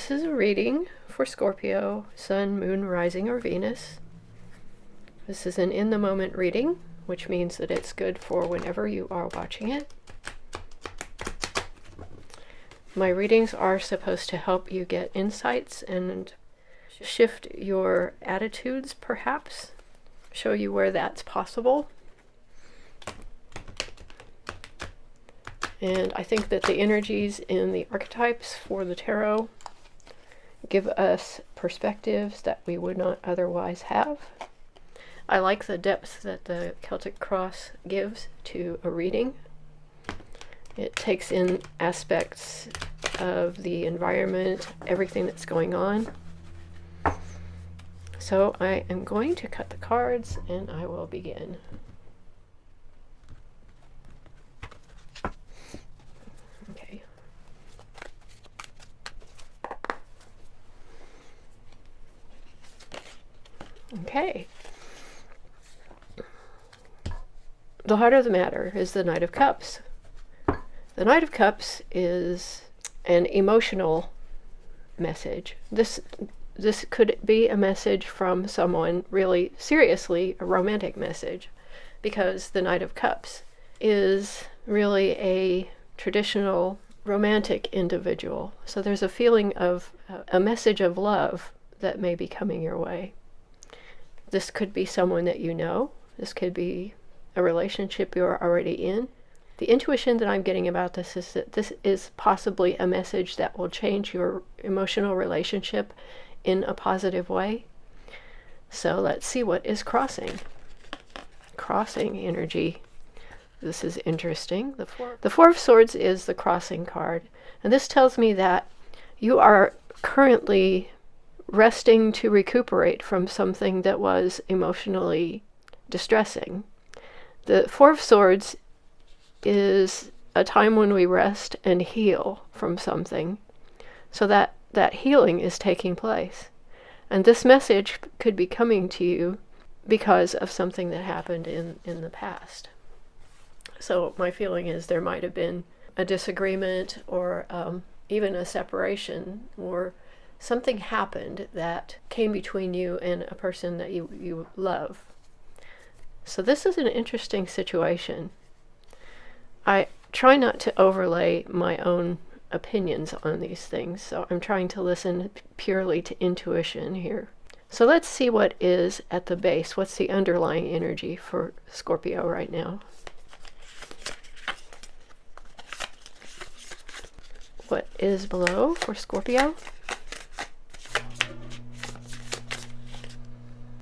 This is a reading for Scorpio, Sun, Moon, Rising, or Venus. This is an in-the-moment reading, which means that it's good for whenever you are watching it. My readings are supposed to help you get insights and shift your attitudes, perhaps, show you where that's possible. And I think that the energies in the archetypes for the tarot give us perspectives that we would not otherwise have. I like the depth that the Celtic Cross gives to a reading. It takes in aspects of the environment, everything that's going on. So I am going to cut the cards and I will begin. Okay. Okay. The heart of the matter is the Knight of Cups. The Knight of Cups is an emotional message. This could be a message from someone, really seriously a romantic message, because the Knight of Cups is really a traditional romantic individual. So there's a feeling of a message of love that may be coming your way. This could be someone that you know. This could be a relationship you're already in. The intuition that I'm getting about this is that this is possibly a message that will change your emotional relationship in a positive way. So let's see what is crossing. Crossing energy. This is interesting. The Four of Swords is the crossing card. And this tells me that you are currently resting to recuperate from something that was emotionally distressing. The Four of Swords is a time when we rest and heal from something. So that healing is taking place. And this message could be coming to you because of something that happened in the past. So my feeling is there might have been a disagreement or even a separation, or something happened that came between you and a person that you love. So this is an interesting situation. I try not to overlay my own opinions on these things, so I'm trying to listen purely to intuition here. So let's see what is at the base. What's the underlying energy for Scorpio right now? What is below for Scorpio?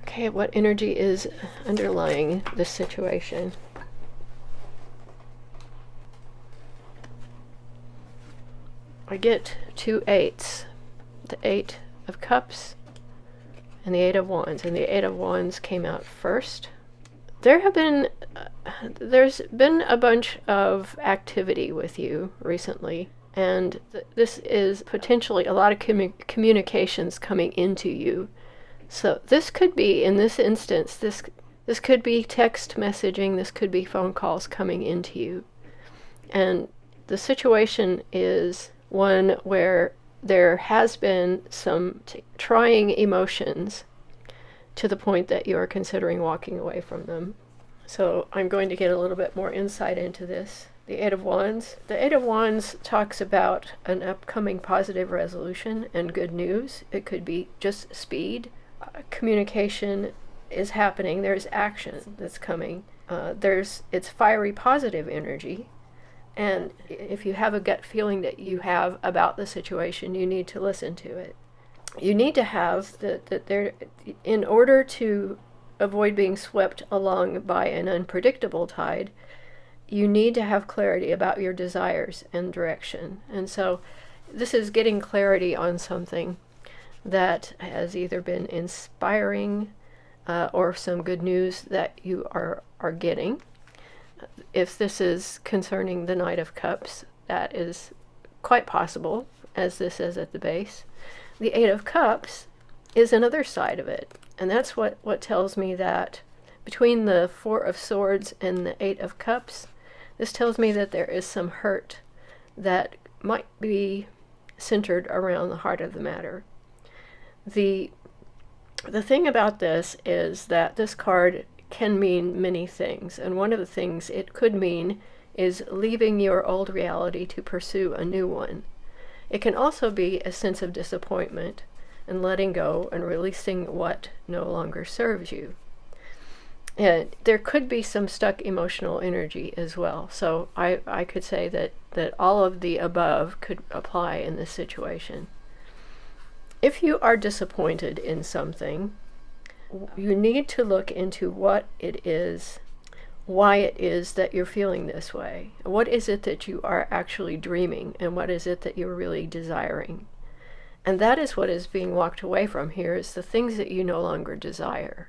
Okay, what energy is underlying this situation? I get two eights, the Eight of Cups and the Eight of Wands, and the Eight of Wands came out first. There's been a bunch of activity with you recently, and this is potentially a lot of communications coming into you. So this could be, in this instance, this could be text messaging, this could be phone calls coming into you. And the situation is one where there has been some trying emotions to the point that you are considering walking away from them. So I'm going to get a little bit more insight into this. The Eight of Wands. The Eight of Wands talks about an upcoming positive resolution and good news. It could be just speed. Communication is happening. There's action that's coming. It's fiery positive energy. And if you have a gut feeling that you have about the situation, you need to listen to it. You need to have in order to avoid being swept along by an unpredictable tide, you need to have clarity about your desires and direction. And so this is getting clarity on something that has either been inspiring or some good news that you are getting. If this is concerning the Knight of Cups, that is quite possible, as this is at the base. The Eight of Cups is another side of it, and that's what tells me that between the Four of Swords and the Eight of Cups, this tells me that there is some hurt that might be centered around the heart of the matter. The thing about this is that this card can mean many things, and one of the things it could mean is leaving your old reality to pursue a new one. It can also be a sense of disappointment and letting go and releasing what no longer serves you. And there could be some stuck emotional energy as well. So I could say that all of the above could apply in this situation. If you are disappointed in something, you need to look into what it is, why it is that you're feeling this way. What is it that you are actually dreaming, and what is it that you're really desiring? And that is what is being walked away from here, is the things that you no longer desire.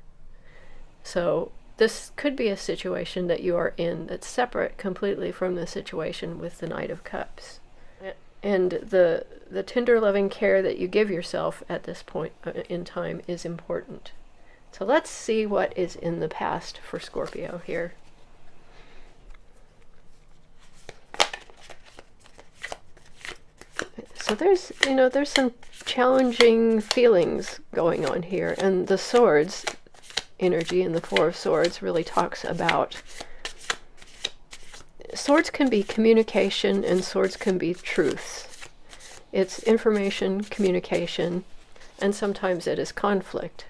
So this could be a situation that you are in that's separate completely from the situation with the Knight of Cups. And the tender loving care that you give yourself at this point in time is important. So let's see what is in the past for Scorpio here. So there's some challenging feelings going on here, and the swords energy in the Four of Swords really talks about swords can be communication and swords can be truths. It's information, communication, and sometimes it is conflict.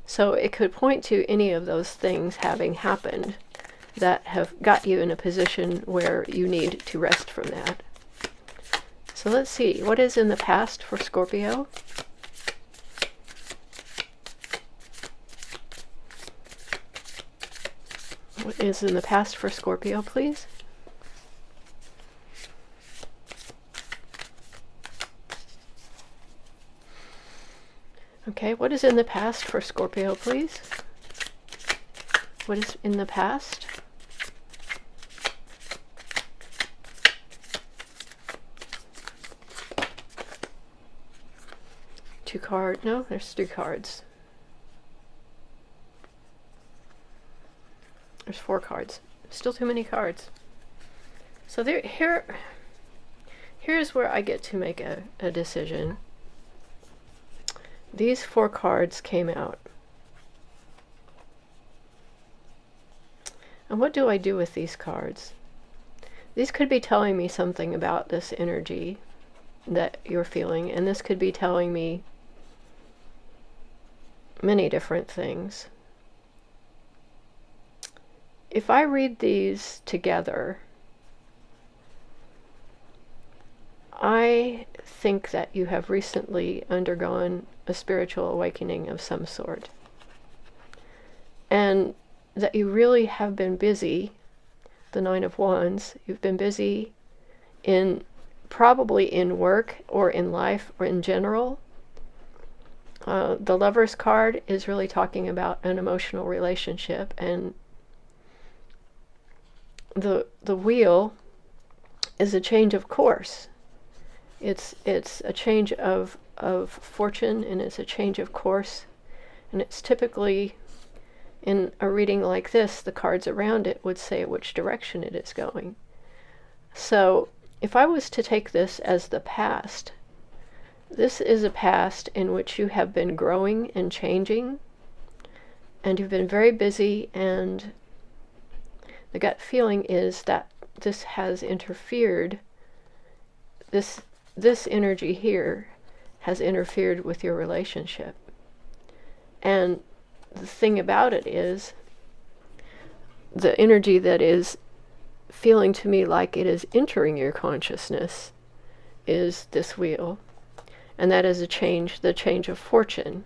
So it could point to any of those things having happened that have got you in a position where you need to rest from that. So let's see, what is in the past for Scorpio? What is in the past for Scorpio, please? Okay, what is in the past for Scorpio, please? What is in the past? Two cards. No, there's three cards. There's four cards. Still too many cards. So here's where I get to make a decision. These four cards came out. And what do I do with these cards? These could be telling me something about this energy that you're feeling, and this could be telling me many different things. If I read these together, I think that you have recently undergone a spiritual awakening of some sort, and that you really have been busy. The Nine of Wands, you've been busy probably in work or in life or in general. The Lover's card is really talking about an emotional relationship, and the wheel is a change of course. It's a change of fortune, and it's a change of course, and it's typically, in a reading like this, the cards around it would say which direction it is going. So if I was to take this as the past, this is a past in which you have been growing and changing, and you've been very busy, and the gut feeling is that this has interfered, this energy here has interfered with your relationship. And the thing about it is, the energy that is feeling to me like it is entering your consciousness is this wheel. And that is the change of fortune.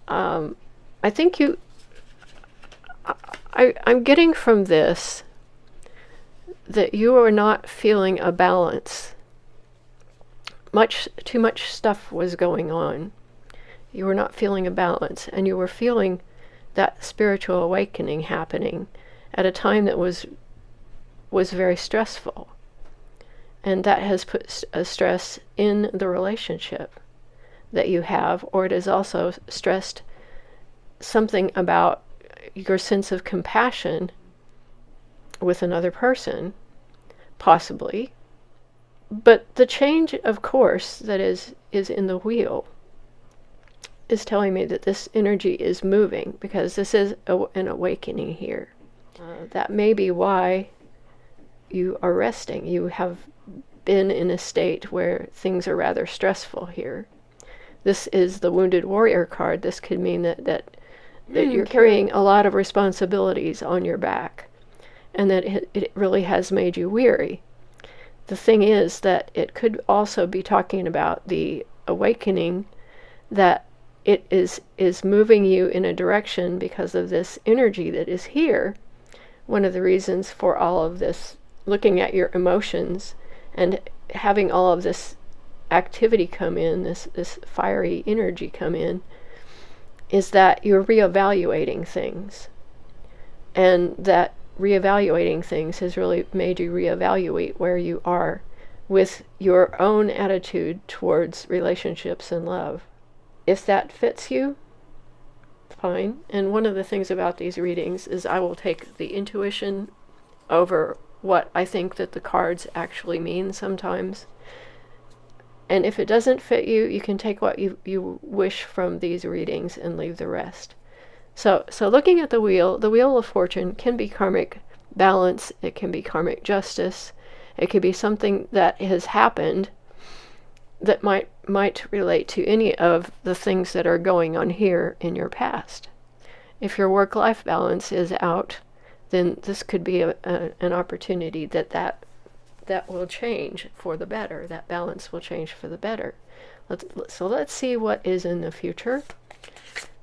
I think I'm getting from this that you are not feeling a balance. Too much stuff was going on. You were not feeling a balance, and you were feeling that spiritual awakening happening at a time that was very stressful. And that has put a stress in the relationship that you have, or it has also stressed something about your sense of compassion with another person, possibly. But the change of course that is in the wheel is telling me that this energy is moving, because this is an awakening here. That may be why you are resting. You have been in a state where things are rather stressful here. This is the Wounded Warrior card. This could mean that you're carrying a lot of responsibilities on your back, and that it really has made you weary. The thing is that it could also be talking about the awakening, that it is moving you in a direction because of this energy that is here. One of the reasons for all of this, looking at your emotions and having all of this activity come in, this fiery energy come in, is that you're reevaluating things. And that reevaluating things has really made you reevaluate where you are with your own attitude towards relationships and love. If that fits you, fine. And one of the things about these readings is I will take the intuition over what I think that the cards actually mean sometimes. And if it doesn't fit you, you can take what you wish from these readings and leave the rest. So looking at the Wheel of Fortune can be karmic balance, it can be karmic justice, it could be something that has happened that might relate to any of the things that are going on here in your past. If your work-life balance is out, then this could be an opportunity that will change for the better. That balance will change for the better. So let's see what is in the future.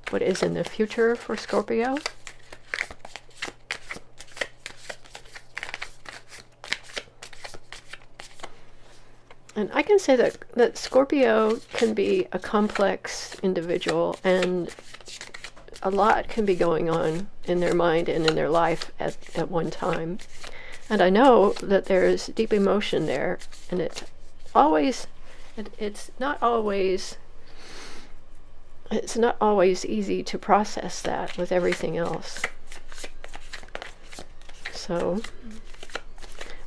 What is in the future for Scorpio? And I can say that Scorpio can be a complex individual, and a lot can be going on in their mind and in their life at one time. And I know that there is deep emotion there, and it's not always easy to process that with everything else. So,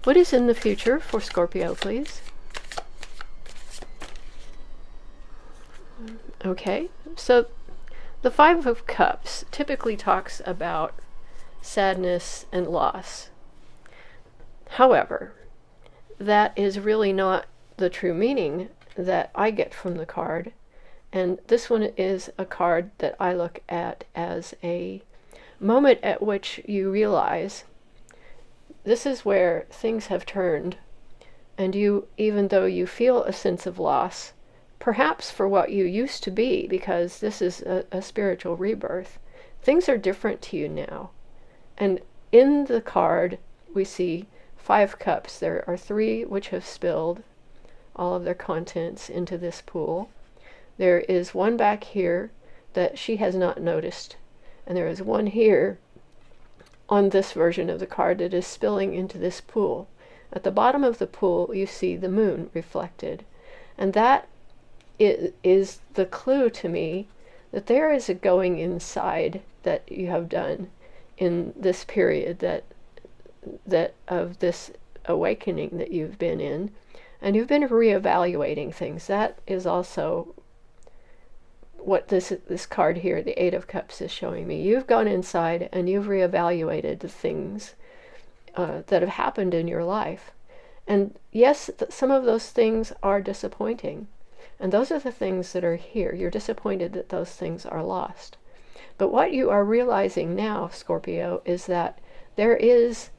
what is in the future for Scorpio, please? Okay, so the Five of Cups typically talks about sadness and loss. However, that is really not the true meaning that I get from the card. And this one is a card that I look at as a moment at which you realize this is where things have turned, and you, even though you feel a sense of loss, perhaps for what you used to be, because this is a spiritual rebirth, things are different to you now. And in the card, we see 5 cups. There are 3 which have spilled all of their contents into this pool. There is one back here that she has not noticed, and there is one here on this version of the card that is spilling into this pool. At the bottom of the pool, you see the moon reflected, and that is the clue to me that there is a going inside that you have done in this period that of this awakening that you've been in, and you've been reevaluating things. That is also what this card here, the 8 of Cups, is showing me. You've gone inside and you've reevaluated the things that have happened in your life. And yes, some of those things are disappointing. And those are the things that are here. You're disappointed that those things are lost. But what you are realizing now, Scorpio, is that there is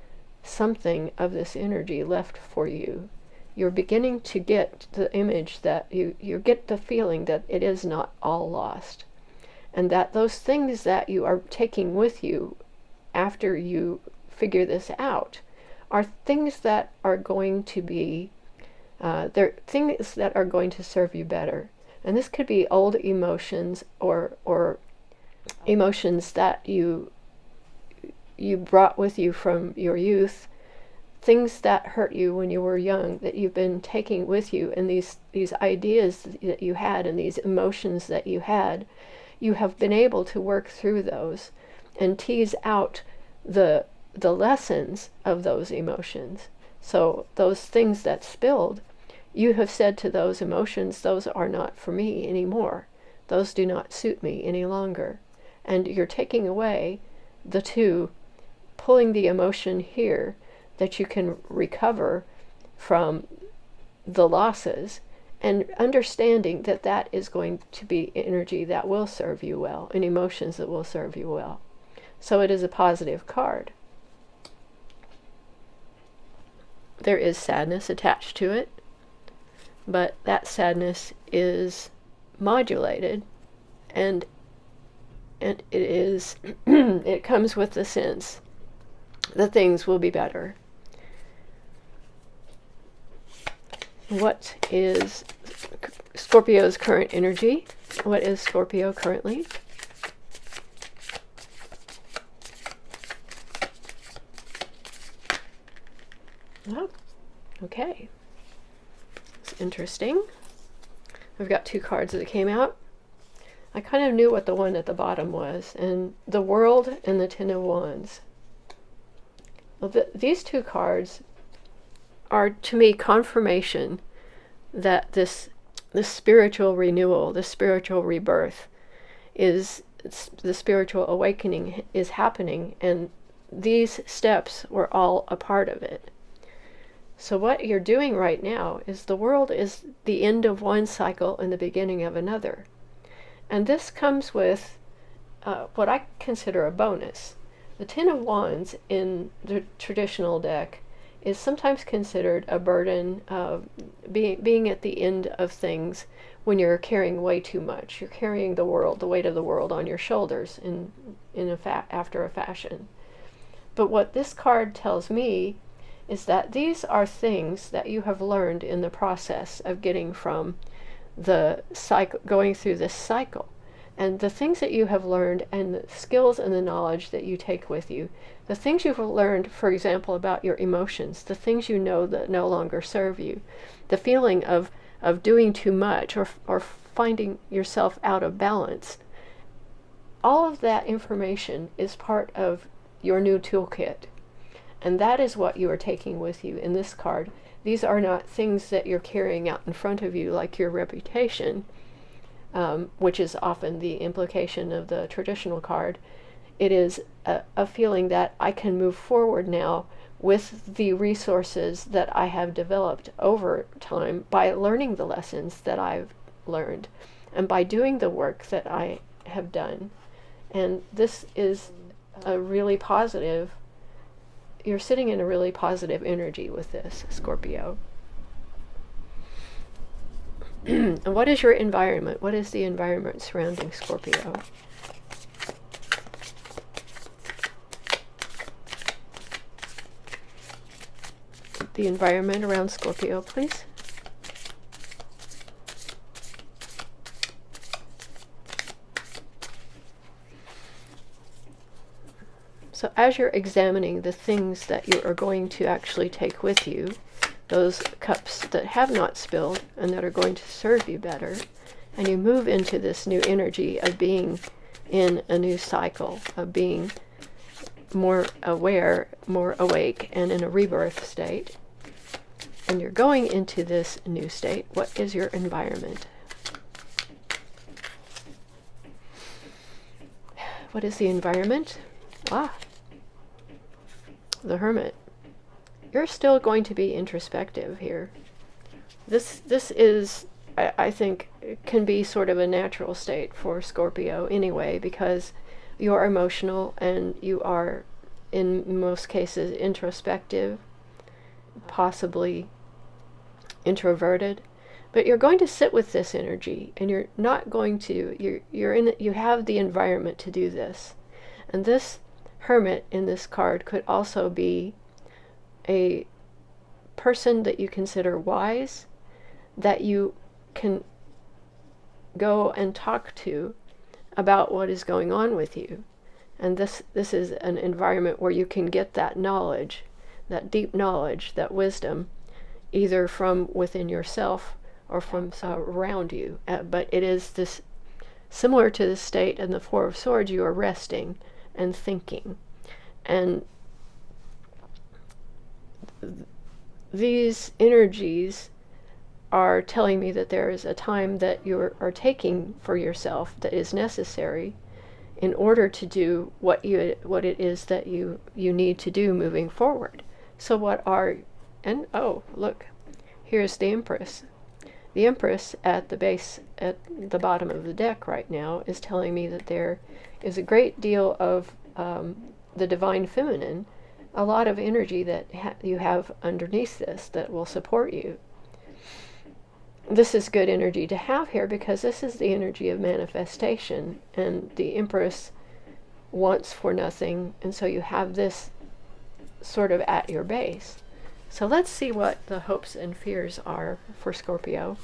something of this energy left for you. You're beginning to get the image that you get the feeling that it is not all lost. And that those things that you are taking with you after you figure this out are things that are going to be they're things that are going to serve you better. And this could be old emotions or emotions that you brought with you from your youth, things that hurt you when you were young that you've been taking with you, and these ideas that you had and these emotions that you had, you have been able to work through those and tease out the lessons of those emotions. So those things that spilled, you have said to those emotions, those are not for me anymore. Those do not suit me any longer. And you're taking away the two, pulling the emotion here that you can recover from the losses, and understanding that that is going to be energy that will serve you well, and emotions that will serve you well. So it is a positive card. There is sadness attached to it, but that sadness is modulated, and it is it comes with the sense that things will be better. What is Scorpio's current energy? What is Scorpio currently? Oh, okay. It's interesting. I've got two cards that came out. I kind of knew what the one at the bottom was, and the World and the Ten of Wands. Well, these two cards are, to me, confirmation that this spiritual renewal, this spiritual rebirth, the spiritual awakening is happening, and these steps were all a part of it. So what you're doing right now is the world is the end of one cycle and the beginning of another. And this comes with what I consider a bonus. The Ten of Wands in the traditional deck is sometimes considered a burden of being at the end of things when you're carrying way too much. You're carrying the world, the weight of the world on your shoulders after a fashion. But what this card tells me is that these are things that you have learned in the process of getting from the cycle, going through this cycle. And the things that you have learned, and the skills and the knowledge that you take with you, the things you've learned, for example, about your emotions, the things you know that no longer serve you, the feeling of doing too much or finding yourself out of balance, all of that information is part of your new toolkit. And that is what you are taking with you in this card. These are not things that you're carrying out in front of you like your reputation, which is often the implication of the traditional card. It is a feeling that I can move forward now with the resources that I have developed over time by learning the lessons that I've learned and by doing the work that I have done. And this is a really positive, you're sitting in a really positive energy with this, Scorpio. And what is your environment? What is the environment surrounding Scorpio? The environment around Scorpio, please. So as you're examining the things that you are going to actually take with you, those cups that have not spilled and that are going to serve you better, and you move into this new energy of being in a new cycle, of being more aware, more awake, and in a rebirth state, and you're going into this new state, what is your environment? What is the environment? The Hermit. You're still going to be introspective here. This is, I think, can be sort of a natural state for Scorpio anyway, because you're emotional and you are, in most cases, introspective, possibly introverted. But you're going to sit with this energy, and you're not going to, you have the environment to do this. And this Hermit in this card could also be a person that you consider wise, that you can go and talk to about what is going on with you. And this is an environment where you can get that knowledge, that deep knowledge, that wisdom, either from within yourself or from around you. But it is this, similar to the state in the Four of Swords, you are resting and thinking. And these energies are telling me that there is a time that you are taking for yourself that is necessary in order to do what it is that you need to do moving forward. So and oh, look, here's the Empress. The Empress at the base, at the bottom of the deck right now, is telling me that there is a great deal of the Divine Feminine, a lot of energy that you have underneath this that will support you. This is good energy to have here because this is the energy of manifestation, and the Empress wants for nothing, and so you have this sort of at your base. So let's see what the hopes and fears are for Scorpio.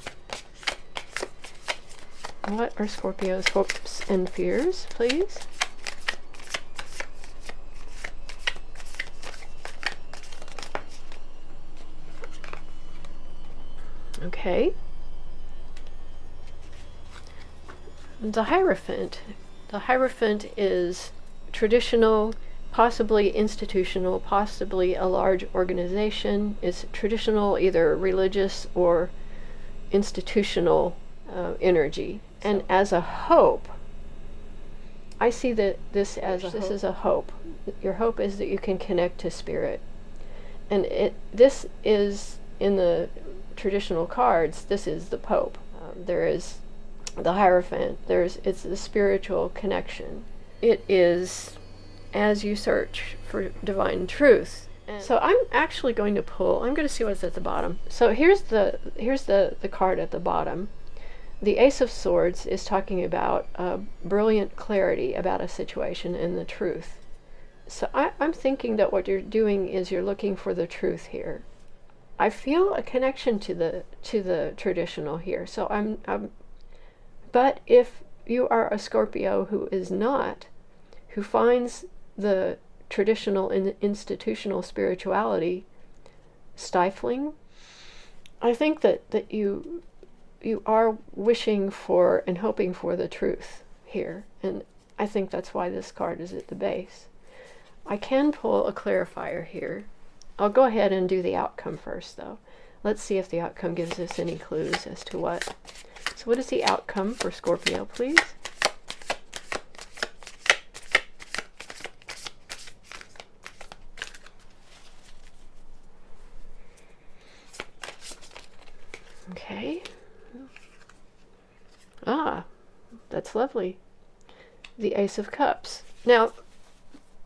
What are Scorpio's hopes and fears, please? Okay. The Hierophant. The Hierophant is traditional, possibly institutional, possibly a large organization. It's traditional, either religious or institutional energy. And as a hope, I see that this is a hope. Your hope is that you can connect to spirit. And this is, in the traditional cards, this is the Pope. There is the Hierophant. It's the spiritual connection. It is as you search for divine truth. So I'm actually going to I'm going to see what's at the bottom. So here's the card at the bottom. The Ace of Swords is talking about brilliant clarity about a situation and the truth. So I'm thinking that what you're doing is you're looking for the truth here. I feel a connection to the traditional here. So but if you are a Scorpio who is not, who finds the traditional and institutional spirituality stifling, I think that you are wishing for and hoping for the truth here, and I think that's why this card is at the base. I can pull a clarifier here. I'll go ahead and do the outcome first, though. Let's see if the outcome gives us any clues as to what. So what is the outcome for Scorpio, please? Okay. Ah, that's lovely. The Ace of Cups. Now,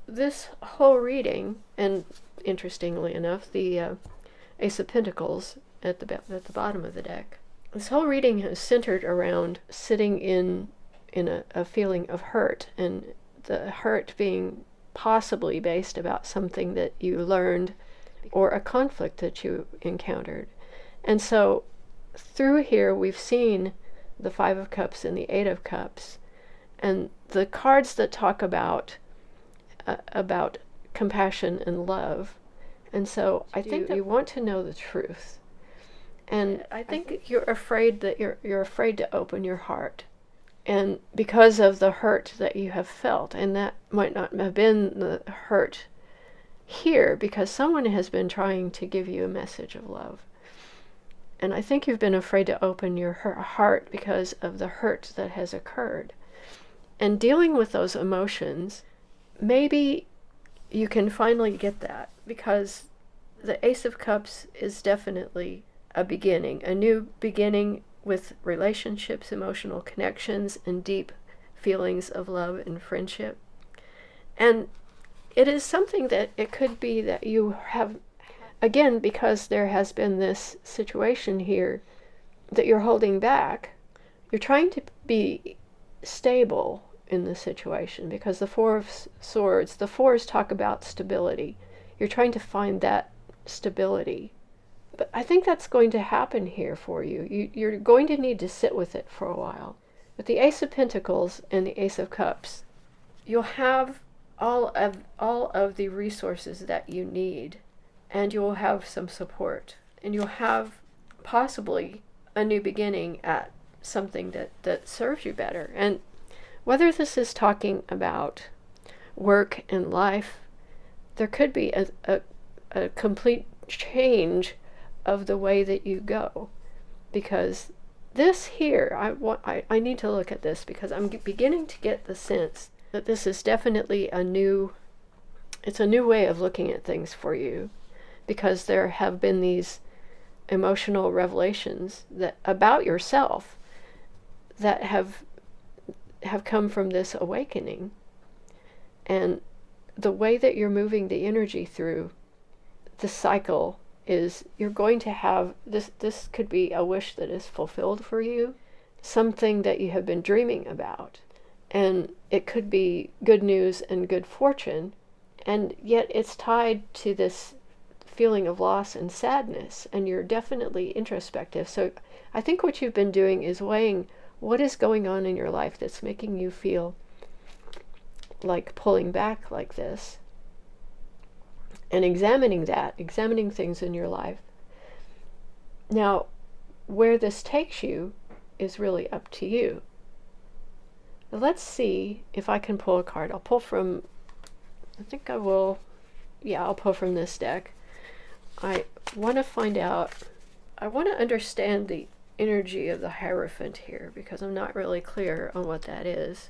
this whole reading, and interestingly enough, the Ace of Pentacles at the bottom of the deck. This whole reading is centered around sitting in a feeling of hurt, and the hurt being possibly based about something that you learned or a conflict that you encountered. And so through here we've seen the Five of Cups and the Eight of Cups, and the cards that talk about compassion and love. And so I think that you want to know the truth. And I think you're afraid that you're afraid to open your heart. And because of the hurt that you have felt, and that might not have been the hurt here, because someone has been trying to give you a message of love. And I think you've been afraid to open your heart because of the hurt that has occurred. And dealing with those emotions, maybe you can finally get that, because the Ace of Cups is definitely a beginning, a new beginning with relationships, emotional connections, and deep feelings of love and friendship. And it is something that it could be that you have, again, because there has been this situation here that you're holding back, you're trying to be stable in the situation, because the Four of Swords, the fours talk about stability. You're trying to find that stability. But I think that's going to happen here for you. You're going to need to sit with it for a while. With the Ace of Pentacles and the Ace of Cups, you'll have all of the resources that you need, and you'll have some support, and you'll have possibly a new beginning at something that serves you better. And whether this is talking about work and life, there could be a complete change of the way that you go, because this here, I need to look at this because I'm beginning to get the sense that this is definitely it's a new way of looking at things for you, because there have been these emotional revelations that about yourself that have come from this awakening. And the way that you're moving the energy through the cycle is you're going to have this could be a wish that is fulfilled for you, something that you have been dreaming about, and it could be good news and good fortune, and yet it's tied to this feeling of loss and sadness, and you're definitely introspective. So I think what you've been doing is weighing what is going on in your life that's making you feel like pulling back like this, and examining things in your life. Now, where this takes you is really up to you. Now, let's see if I can pull a card. I'll pull from, I'll pull from this deck. I want to find out, I want to understand the energy of the Hierophant here, because I'm not really clear on what that is.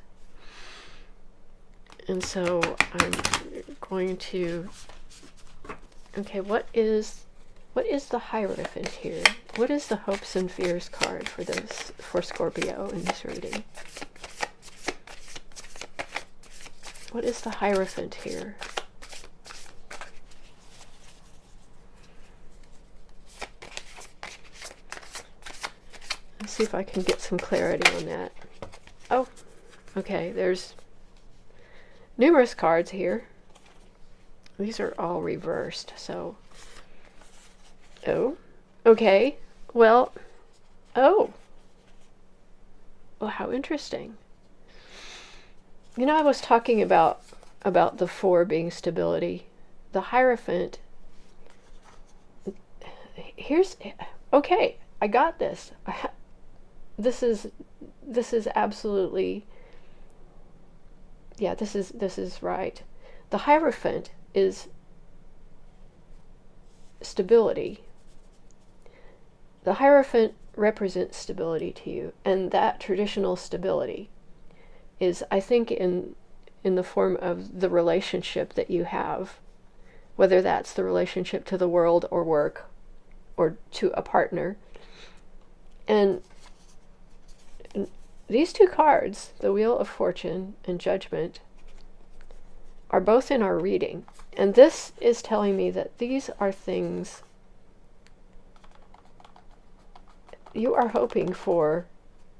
And so I'm going to, okay, what is the Hierophant here? What is the hopes and fears card for Scorpio in this reading? What is the Hierophant here? Let's see if I can get some clarity on that. Oh, okay, there's numerous cards here. These are all reversed, so. Oh, okay. Well, how interesting. You know, I was talking about the 4 being stability. The Hierophant, okay, I got this. This is absolutely, yeah, this is right. The Hierophant is stability. The Hierophant represents stability to you, and that traditional stability is, I think, in the form of the relationship that you have, whether that's the relationship to the world or work or to a partner. And these 2 cards, the Wheel of Fortune and Judgment, are both in our reading. And this is telling me that these are things you are hoping for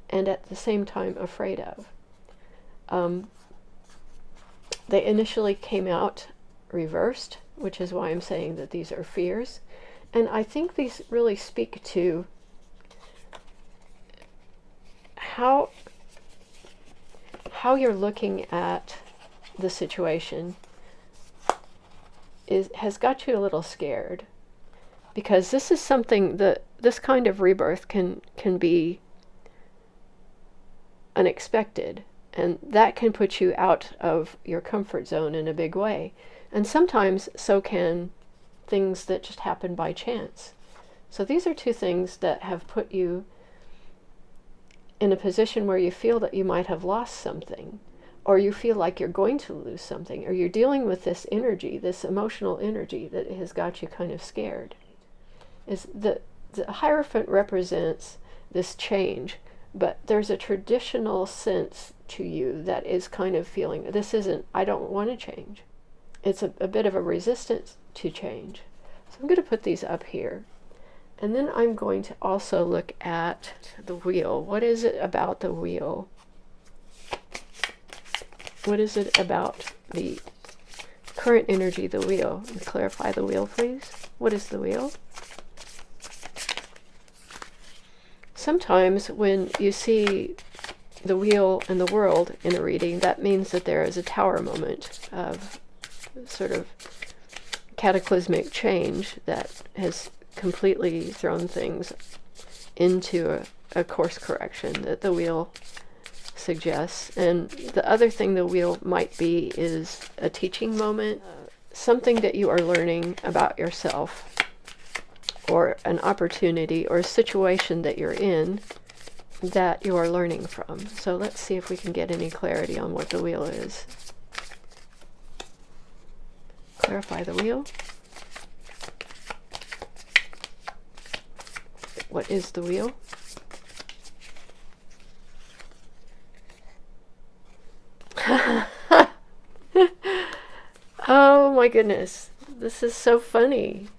and at the same time afraid of. They initially came out reversed, which is why I'm saying that these are fears. And I think these really speak to how you're looking at the situation has got you a little scared, because this is something that this kind of rebirth can be unexpected, and that can put you out of your comfort zone in a big way. And sometimes so can things that just happen by chance. So these are 2 things that have put you in a position where you feel that you might have lost something, or you feel like you're going to lose something, or you're dealing with this energy, this emotional energy that has got you kind of scared. Is the Hierophant represents this change, but there's a traditional sense to you that is kind of feeling, I don't want to change. It's a bit of a resistance to change. So I'm going to put these up here. And then I'm going to also look at the wheel. What is it about the wheel? What is it about the current energy, the wheel? Clarify the wheel, please. What is the wheel? Sometimes when you see the wheel and the world in a reading, that means that there is a tower moment of sort of cataclysmic change that has completely thrown things into a course correction that the wheel suggests. And the other thing the wheel might be is a teaching moment, something that you are learning about yourself, or an opportunity or a situation that you're in that you are learning from. So let's see if we can get any clarity on what the wheel is. Clarify the wheel. What is the wheel? Oh my goodness. This is so funny.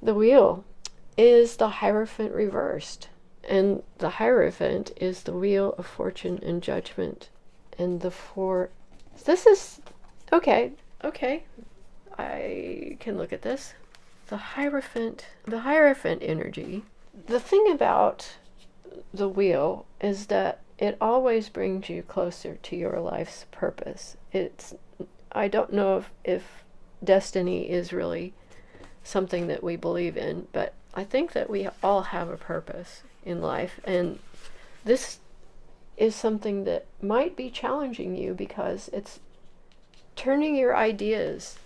The wheel is the Hierophant reversed. And the Hierophant is the wheel of fortune and judgment. And the four... This is... Okay. I can look at this. The Hierophant energy. The thing about the wheel is that it always brings you closer to your life's purpose. I don't know if destiny is really something that we believe in, but I think that we all have a purpose in life, and this is something that might be challenging you because it's turning your ideas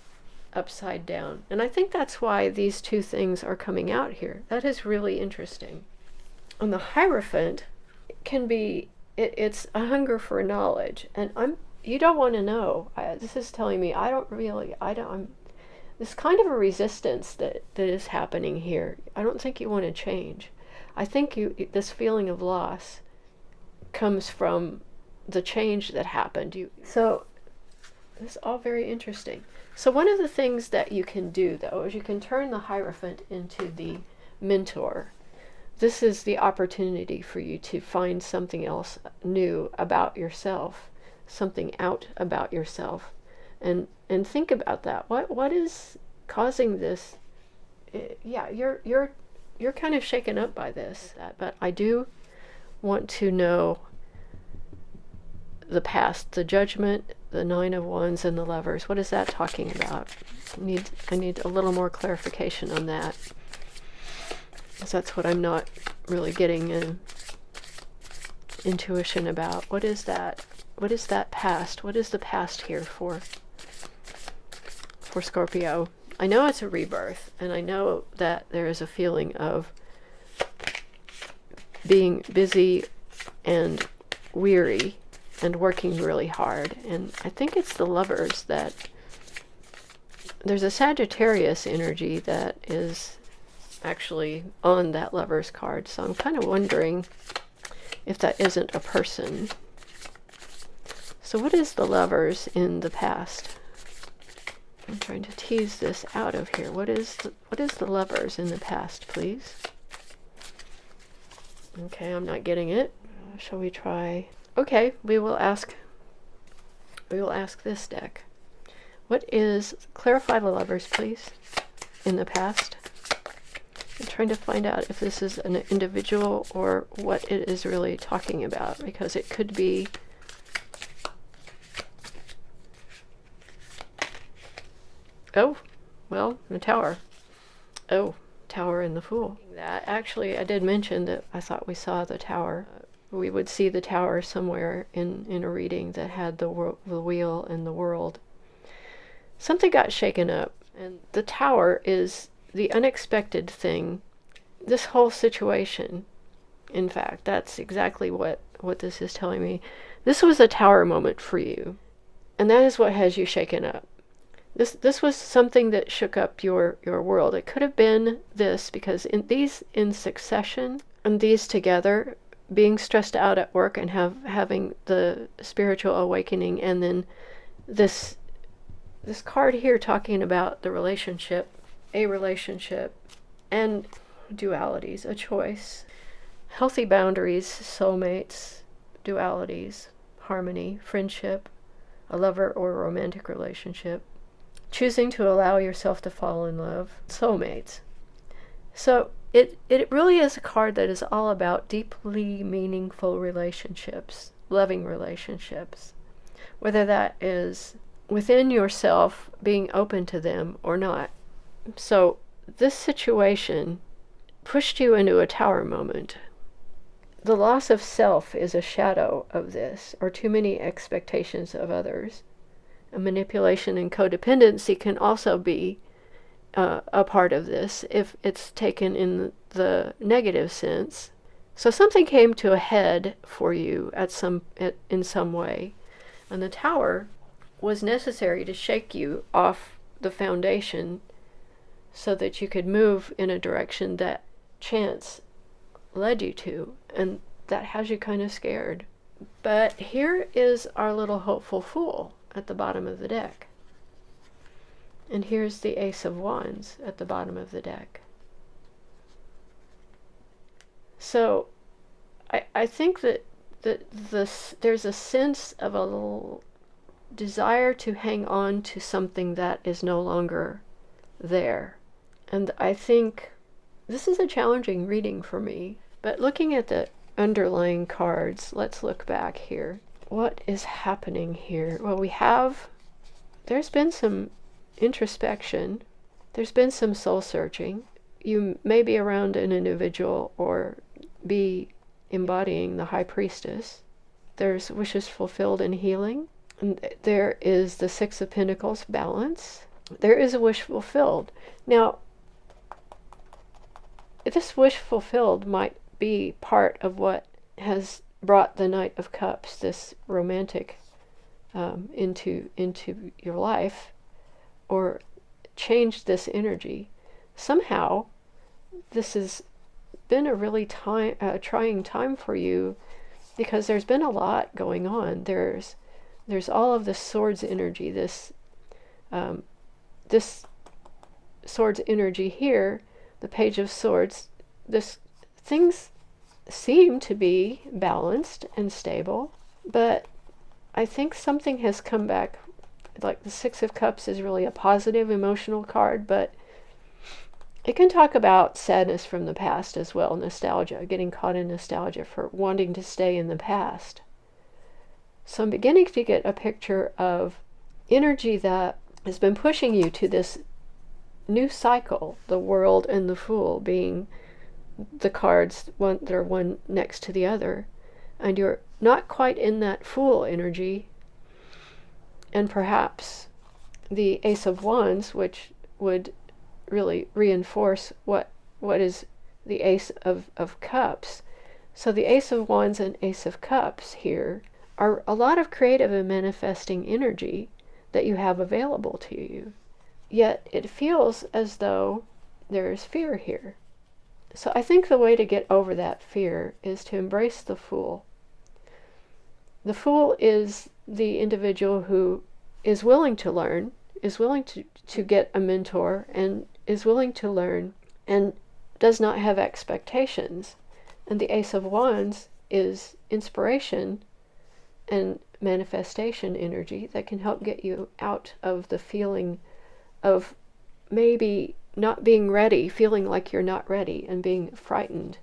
upside down. And I think that's why these two things are coming out here. That is really interesting. And the Hierophant can be, it's a hunger for knowledge, and you don't want to know. This is telling me this kind of a resistance that is happening here. I don't think you want to change. I think this feeling of loss comes from the change that happened. So it's all very interesting. So one of the things that you can do, though, is you can turn the Hierophant into the mentor. This is the opportunity for you to find something else new about yourself, something out about yourself, and think about that. What is causing this? Yeah, you're kind of shaken up by this, but I do want to know the past, the Judgment, the Nine of Wands, and the Lovers. What is that talking about? I need a little more clarification on that, because that's what I'm not really getting an intuition about. What is that? What is that past? What is the past here for Scorpio? I know it's a rebirth, and I know that there is a feeling of being busy and weary and working really hard. And I think it's the Lovers that there's a Sagittarius energy that is actually on that Lovers card. So I'm kind of wondering if that isn't a person. So what is the Lovers in the past? I'm trying to tease this out of here. What is the Lovers in the past, please? Okay, I'm not getting it. Shall we try? Okay, we will ask this deck. Clarify the Lovers, please, in the past. I'm trying to find out if this is an individual or what it is really talking about, because it could be the Tower. Tower and the Fool. That actually, I did mention that I thought we saw the Tower. We would see the Tower somewhere in a reading that had the wheel and the world. Something got shaken up, and the Tower is the unexpected thing. This whole situation, in fact, that's exactly what this is telling me. This was a Tower moment for you, and that is what has you shaken up. This was something that shook up your world. It could have been this, because in succession, and these together, being stressed out at work and having the spiritual awakening, and then this card here talking about the relationship, a relationship, and dualities, a choice, healthy boundaries, soulmates, dualities, harmony, friendship, a lover or romantic relationship, choosing to allow yourself to fall in love, soulmates. So it really is a card that is all about deeply meaningful relationships, loving relationships, whether that is within yourself, being open to them or not. So this situation pushed you into a Tower moment. The loss of self is a shadow of this, or too many expectations of others. And manipulation and codependency can also be a part of this if it's taken in the negative sense. So something came to a head for you in some way, and the Tower was necessary to shake you off the foundation so that you could move in a direction that chance led you to, and that has you kind of scared. But here is our little hopeful fool at the bottom of the deck. And here's the Ace of Wands at the bottom of the deck. So I think that there's a sense of a little desire to hang on to something that is no longer there. And I think this is a challenging reading for me. But looking at the underlying cards, let's look back here. What is happening here? Well, there's been some introspection. There's been some soul searching. You may be around an individual or be embodying the High Priestess. There's wishes fulfilled and healing. And there is the Six of Pentacles, balance. There is a wish fulfilled. Now, this wish fulfilled might be part of what has brought the Knight of Cups, this romantic, into your life, or changed this energy. Somehow, this has been a really trying time for you, because there's been a lot going on. There's all of the Swords energy, this Swords energy here, the Page of Swords. Things seem to be balanced and stable, but I think something has come back. Like the Six of Cups is really a positive emotional card, but it can talk about sadness from the past as well, nostalgia, getting caught in nostalgia for wanting to stay in the past. So I'm beginning to get a picture of energy that has been pushing you to this new cycle, the World and the Fool being the cards that are one next to the other, and you're not quite in that Fool energy, and perhaps the Ace of Wands, which would really reinforce what is the Ace of Cups. So the Ace of Wands and Ace of Cups here are a lot of creative and manifesting energy that you have available to you. Yet it feels as though there is fear here. So I think the way to get over that fear is to embrace the Fool. The Fool is the individual who is willing to learn, is willing to get a mentor, and is willing to learn, and does not have expectations. And the Ace of Wands is inspiration and manifestation energy that can help get you out of the feeling of maybe not being ready, feeling like you're not ready, and being frightened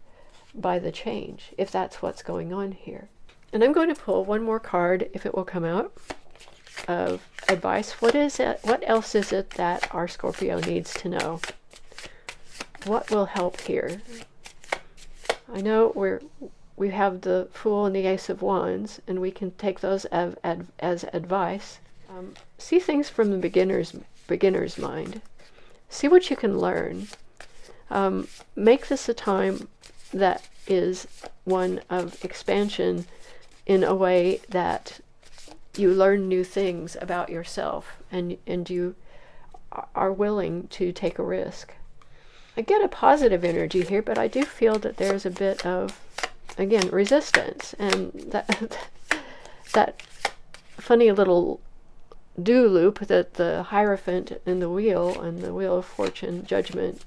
by the change, if that's what's going on here. And I'm going to pull one more card, if it will come out, of advice. What is it? What else is it that our Scorpio needs to know? What will help here? I know we have the Fool and the Ace of Wands, and we can take those as advice. See things from the beginner's mind. See what you can learn. Make this a time that is one of expansion in a way that you learn new things about yourself, and you are willing to take a risk. I get a positive energy here, but I do feel that there's a bit of, again, resistance, and that funny little do loop that the Hierophant and the Wheel of Fortune, Judgment,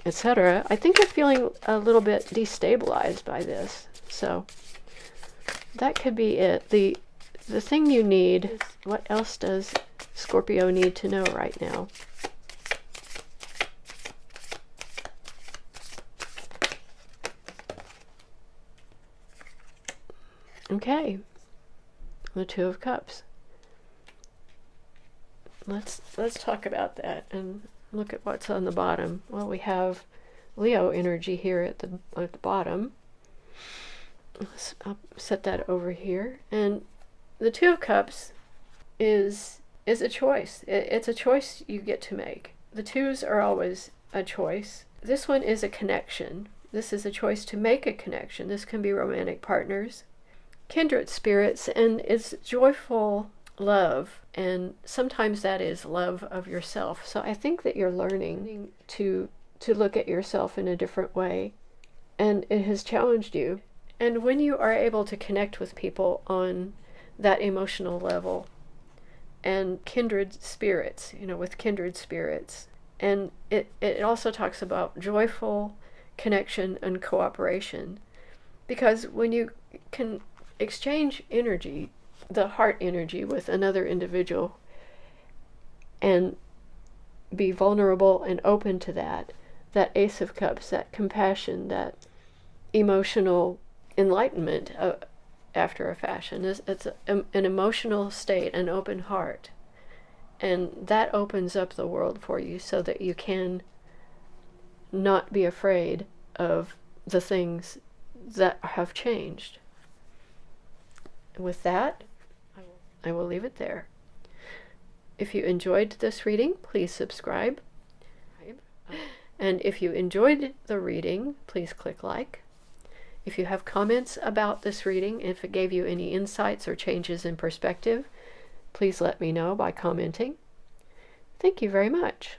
etc. I think you're feeling a little bit destabilized by this. So that could be it. The thing you need, what else does Scorpio need to know right now? Okay, the Two of Cups. Let's talk about that and look at what's on the bottom. Well, we have Leo energy here at the bottom. I'll set that over here. And the Two of Cups is a choice. It's a choice you get to make. The twos are always a choice. This one is a connection. This is a choice to make a connection. This can be romantic partners, kindred spirits, and it's joyful love, and sometimes that is love of yourself. So I think that you're learning to look at yourself in a different way, and it has challenged you. And when you are able to connect with people on that emotional level, and kindred spirits, with kindred spirits, and it also talks about joyful connection and cooperation, because when you can exchange energy, the heart energy, with another individual, and be vulnerable and open to that Ace of Cups, that compassion, that emotional enlightenment, after a fashion, it's an emotional state, an open heart, and that opens up the world for you so that you can not be afraid of the things that have changed. With that, I will leave it there. If you enjoyed this reading, please subscribe. And if you enjoyed the reading, please click like. If you have comments about this reading, if it gave you any insights or changes in perspective, please let me know by commenting. Thank you very much.